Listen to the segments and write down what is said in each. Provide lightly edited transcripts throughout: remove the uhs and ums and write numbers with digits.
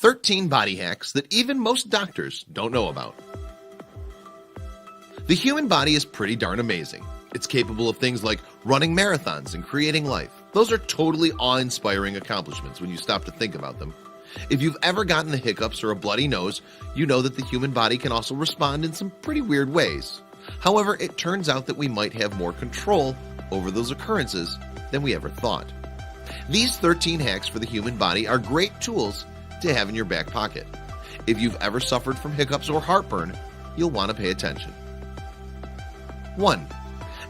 13 body hacks that even most doctors don't know about. The human body is pretty darn amazing. It's capable of things like running marathons and creating life. Those are totally awe-inspiring accomplishments when you stop to think about them. If you've ever gotten the hiccups or a bloody nose, you know that the human body can also respond in some pretty weird ways. However, it turns out that we might have more control over those occurrences than we ever thought. These 13 hacks for the human body are great tools to have in your back pocket. If you've ever suffered from hiccups or heartburn, you'll want to pay attention. 1.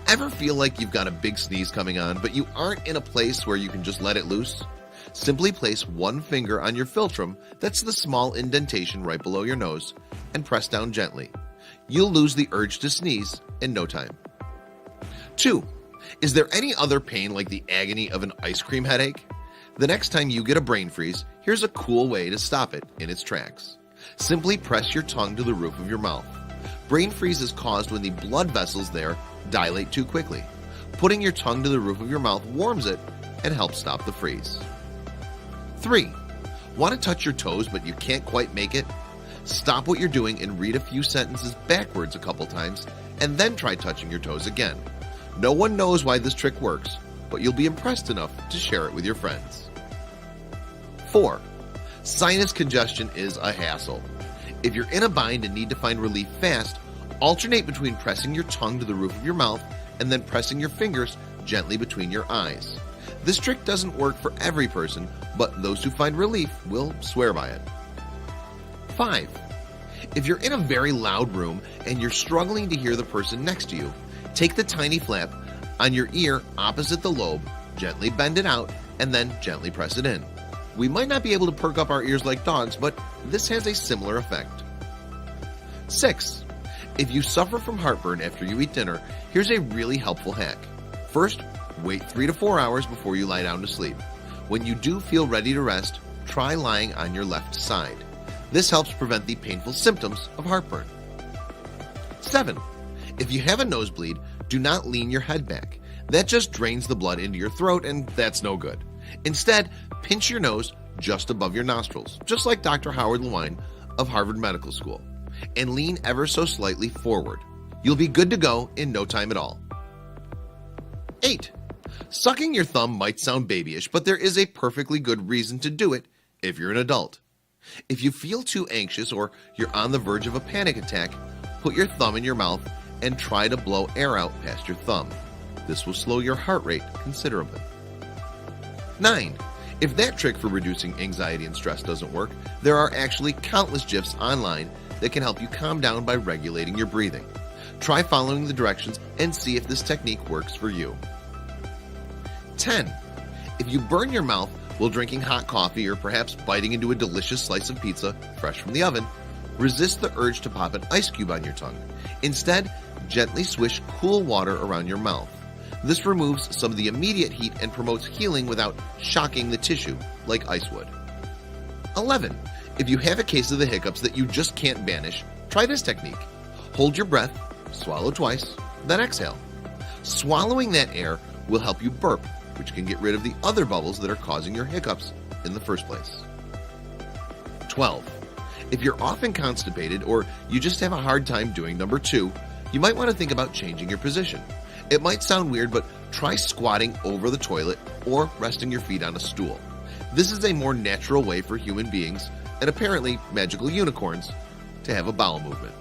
Ever feel like you've got a big sneeze coming on, but you aren't in a place where you can just let it loose? Simply place one finger on your philtrum, that's the small indentation right below your nose, and press down gently. You'll lose the urge to sneeze in no time. 2. Is there any other pain like the agony of an ice cream headache? The next time you get a brain freeze, here's a cool way to stop it in its tracks. Simply press your tongue to the roof of your mouth. Brain freeze is caused when the blood vessels there dilate too quickly. Putting your tongue to the roof of your mouth warms it and helps stop the freeze. 3. Want to touch your toes but you can't quite make it? Stop what you're doing and read a few sentences backwards a couple times and then try touching your toes again. No one knows why this trick works, but you'll be impressed enough to share it with your friends. 4. Sinus congestion is a hassle. If you're in a bind and need to find relief fast, alternate between pressing your tongue to the roof of your mouth and then pressing your fingers gently between your eyes. This trick doesn't work for every person, but those who find relief will swear by it. 5. If you're in a very loud room and you're struggling to hear the person next to you, take the tiny flap on your ear opposite the lobe, gently bend it out, and then gently press it in. We might not be able to perk up our ears like dogs, but this has a similar effect. 6. If you suffer from heartburn after you eat dinner, here's a really helpful hack. First, wait 3 to 4 hours before you lie down to sleep. When you do feel ready to rest, try lying on your left side. This helps prevent the painful symptoms of heartburn. 7. If you have a nosebleed, do not lean your head back. That just drains the blood into your throat, and that's no good. Instead, pinch your nose just above your nostrils, just like Dr. Howard Lewine of Harvard Medical School, and lean ever so slightly forward. You'll be good to go in no time at all. 8. Sucking your thumb might sound babyish, but there is a perfectly good reason to do it if you're an adult. If you feel too anxious or you're on the verge of a panic attack, put your thumb in your mouth and try to blow air out past your thumb. This will slow your heart rate considerably. 9. If that trick for reducing anxiety and stress doesn't work, there are actually countless GIFs online that can help you calm down by regulating your breathing. Try following the directions and see if this technique works for you. 10. If you burn your mouth while drinking hot coffee or perhaps biting into a delicious slice of pizza fresh from the oven, resist the urge to pop an ice cube on your tongue. Instead, gently swish cool water around your mouth. This removes some of the immediate heat and promotes healing without shocking the tissue like ice would. 11. If you have a case of the hiccups that you just can't banish, try this technique. Hold your breath, swallow twice, then exhale. Swallowing that air will help you burp, which can get rid of the other bubbles that are causing your hiccups in the first place. 12. If you're often constipated or you just have a hard time doing number 2, you might want to think about changing your position. It might sound weird, but try squatting over the toilet or resting your feet on a stool. This is a more natural way for human beings, and apparently magical unicorns, to have a bowel movement.